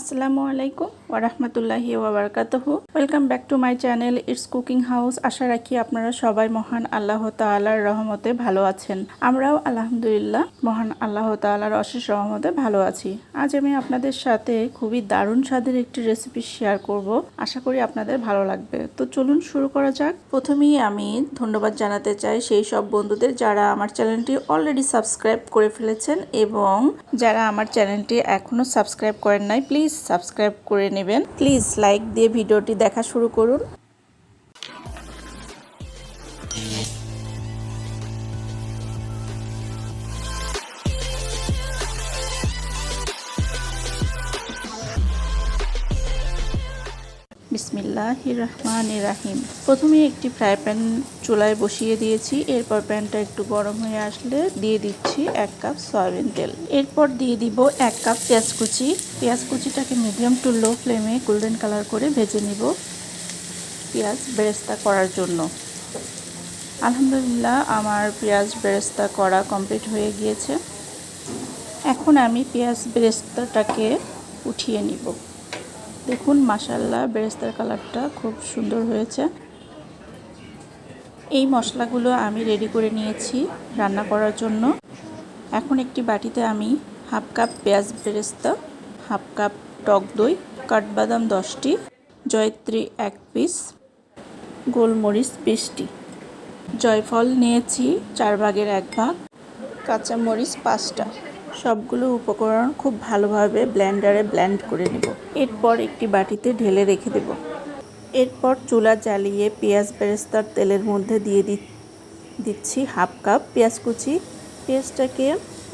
আসসালামু আলাইকুম ওয়া রাহমাতুল্লাহি ওয়া বারাকাতুহু। Welcome back to my channel It's Cooking House. আশা রাখি আপনারা সবাই মহান আল্লাহ তাআলার রহমতে ভালো আছেন। আমরাও আলহামদুলিল্লাহ মহান আল্লাহ তাআলার অশেষ রহমতে ভালো আছি। আজ আমি আপনাদের সাথে খুবই দারুণ স্বাদের একটি রেসিপি শেয়ার করব। আশা করি আপনাদের ভালো লাগবে। তো চলুন শুরু করা যাক। প্রথমেই আমি ধন্যবাদ জানাতে চাই সেই সব বন্ধুদের যারা আমার চ্যানেলটি অলরেডি সাবস্ক্রাইব করে ফেলেছেন এবং যারা আমার চ্যানেলটি এখনো সাবস্ক্রাইব করেন নাই প্লিজ সাবস্ক্রাইব করে নেবেন। প্লিজ লাইক দিয়ে ভিডিওটি দেখা শুরু করুন। বিসমিল্লাহির রহমানির রহিম। প্রথমে একটি ফ্রাই প্যান চুলায় বসিয়ে দিয়েছি। এরপর প্যানটা একটু গরম হয়ে আসলে দিয়ে দিচ্ছি 1 কাপ সয়াবিন তেল। এরপর দিয়ে দিব 1 কাপ পেঁয়াজ কুচি। পেঁয়াজ কুচিটাকে মিডিয়াম টু লো ফ্লেমে গোল্ডেন কালার করে ভেজে নিব পেঁয়াজ বেরেস্তা করার জন্য। আলহামদুলিল্লাহ আমার পেঁয়াজ বেরেস্তা করা কমপ্লিট হয়ে গিয়েছে। এখন আমি পেঁয়াজ বেরেস্তাটাকে উঠিয়ে নিব। দেখুন মাশাআল্লাহ বেরেস্তার কালারটা খুব সুন্দর হয়েছে। এই মশলাগুলো আমি রেডি করে নিয়েছি রান্না করার জন্য। এখন একটি বাটিতে আমি হাফ কাপ পেঁয়াজ বেরেস্তা, হাফ কাপ টক দই, কাঠবাদাম 10টি, জয়ত্রী 1 পিস, গোলমরিচ 20টি, জয়ফল নিয়েছি 4 ভাগের 1 ভাগ, কাঁচামরিচ 5টা। সবগুলো উপকরণ খুব ভালোভাবে ব্লেন্ডারে ব্লেন্ড করে নেব। এরপর একটি বাটিতে ঢেলে রেখে দেব। এরপর চুলা জ্বালিয়ে পেঁয়াজ বেরেস্তার তেলের মধ্যে দিয়ে দিচ্ছি হাফ কাপ পেঁয়াজ কুচি। পেঁয়াজটাকে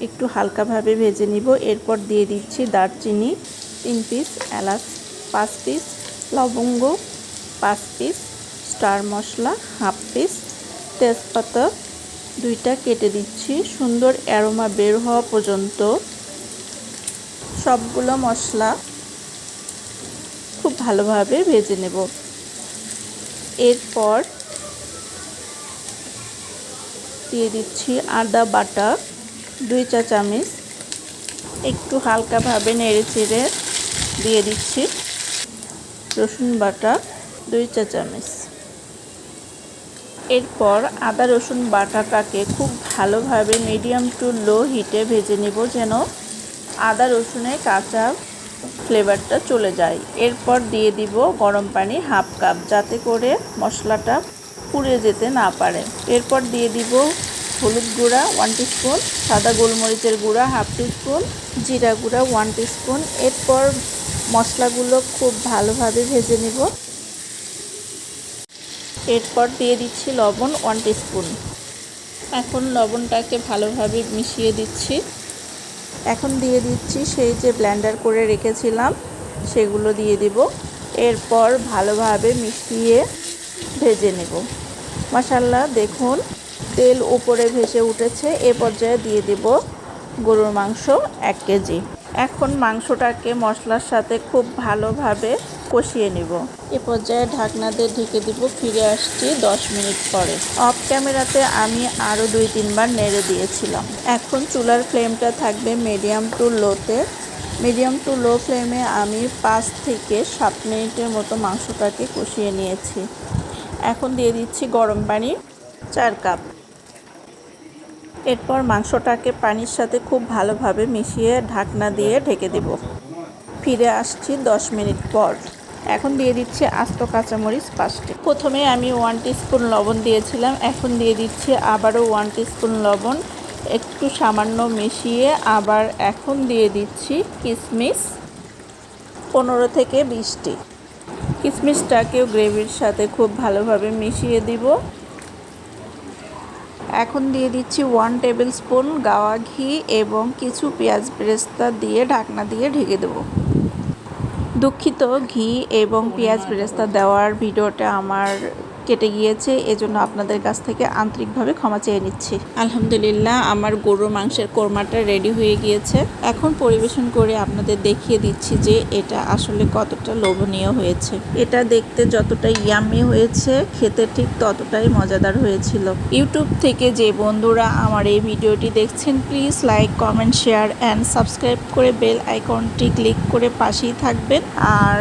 একটু হালকাভাবে ভেজে নিব। এরপর দিয়ে দিচ্ছি দারচিনি 3 পিস, এলাচ 5 পিস, লবঙ্গ 5 পিস, স্টার মশলা হাফ পিস, তেজপাতা 2টা কেটে দিচ্ছি। সুন্দর অ্যারোমা বের হওয়া পর্যন্ত সবগুলো মশলা খুব ভালোভাবে ভেজে নেব। এরপর দিয়ে দিচ্ছি আদা বাটা 2 চা চামচ। একটু হালকাভাবে নেড়ে চেড়ে দিয়ে দিচ্ছি রসুন বাটা 2 চা চামচ। এরপর আদা রসুন বাটাটাকে খুব ভালোভাবে মিডিয়াম টু লো হিটে ভেজে নেব যেন আদা রসুনের কাঁচা ফ্লেভারটা চলে যায়। এরপর দিয়ে দিব গরম পানি হাফ কাপ যাতে করে মশলাটা পুড়ে যেতে না পারে। এরপর দিয়ে দিব হলুদ গুঁড়া 1 টিস্পুন, সাদা গোলমরিচের গুঁড়া হাফ টিস্পুন, জিরা গুঁড়া 1 টিস্পুন। এরপর মশলাগুলো খুব ভালোভাবে ভেজে নেব। এরপর দিয়ে দিচ্ছি লবণ 1 টিস্পুন। এখন লবণটাকে ভালোভাবে মিশিয়ে দিচ্ছি। এখন দিয়ে দিচ্ছি সেই যে ব্লেন্ডার করে রেখেছিলাম সেগুলো দিয়ে দিব। এরপর ভালোভাবে মিশিয়ে ভেজে নেব। মাশাআল্লাহ দেখুন তেল উপরে ভেসে উঠেছে। এ পর্যায়ে দিয়ে দেব গরুর মাংস 1 কেজি। এখন মাংসটাকে মশলার সাথে খুব ভালোভাবে কষিয়ে নেব। এ পর্যায়ে ঢাকনা দিয়ে ঢেকে দিব। ফিরে আসছি 10 মিনিট পরে। অফ ক্যামেরাতে আমি আরও 2-3 বার নেড়ে দিয়েছিলাম। এখন চুলার ফ্লেমটা থাকবে মিডিয়াম টু লোতে। মিডিয়াম টু লো ফ্লেমে আমি 5 থেকে 7 মিনিটের মতো মাংসটাকে কষিয়ে নিয়েছি। এখন দিয়ে দিচ্ছি গরম পানি 4 কাপ। এরপর মাংসটাকে পানির সাথে খুব ভালোভাবে মিশিয়ে ঢাকনা দিয়ে ঢেকে দেব। ফিরে আসছি 10 মিনিট পর। এখন দিয়ে দিচ্ছি আস্ত কাঁচামরিচ 5টি। প্রথমে আমি 1 টিস্পুন লবণ দিয়েছিলাম। এখন দিয়ে দিচ্ছি আবারও 1 টিস্পুন লবণ। একটু সামান্য মিশিয়ে আবার এখন দিয়ে দিচ্ছি কিশমিশ 15 থেকে 20টি। কিশমিশটাকেও গ্রেভির সাথে খুব ভালোভাবে মিশিয়ে দিব। এখন দিয়ে দিচ্ছি 1 টেবিল স্পুন গাওয়া ঘি এবং কিছু পেঁয়াজ বেরেস্তা দিয়ে ঢাকনা দিয়ে ঢেকে দেব। দুঃখিত, ঘি এবং পেঁয়াজ বেরেস্তা দেওয়ার ভিডিওটা আমার কেটে গিয়েছে, এজন্য আপনাদের কাছ থেকে আন্তরিকভাবে ক্ষমা চেয়ে নিচ্ছি। আলহামদুলিল্লাহ, আমার গরুর মাংসের কোরমাটা রেডি হয়ে গিয়েছে। এখন পরিবেশন করে আপনাদের দেখিয়ে দিচ্ছি যে এটা আসলে কতটা লোভনীয় হয়েছে। এটা দেখতে যতটা ইয়াম্মি হয়েছে, খেতে ঠিক ততটাই মজাদার হয়েছিল। ইউটিউব থেকে যে বন্ধুরা আমার এই ভিডিওটি দেখছেন, please like, comment, share and subscribe করে বেল আইকনটি ক্লিক করে পাশেই থাকবেন। আর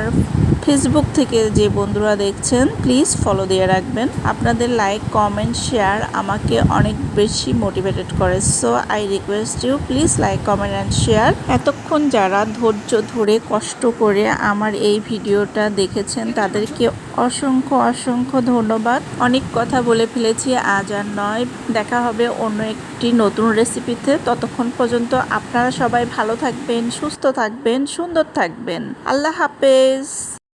ফেসবুক থেকে যে বন্ধুরা দেখছেন, প্লিজ ফলো দিয়ে রাখবেন। আপনাদের লাইক, কমেন্ট, শেয়ার আমাকে অনেক বেশি মোটিভেটেড করে। So I request you, please like, comment and share. এতক্ষণ যারা ধৈর্য ধরে কষ্ট করে আমার এই ভিডিওটা দেখেছেন, তাদেরকে অসংখ্য অসংখ্য ধন্যবাদ। অনেক কথা বলে ফেলেছি, আজ আর নয়। দেখা হবে অন্য একটি নতুন রেসিপিতে। ততক্ষণ পর্যন্ত আপনারা সবাই ভালো থাকবেন, সুস্থ থাকবেন, সুন্দর থাকবেন। আল্লাহ হাফেজ।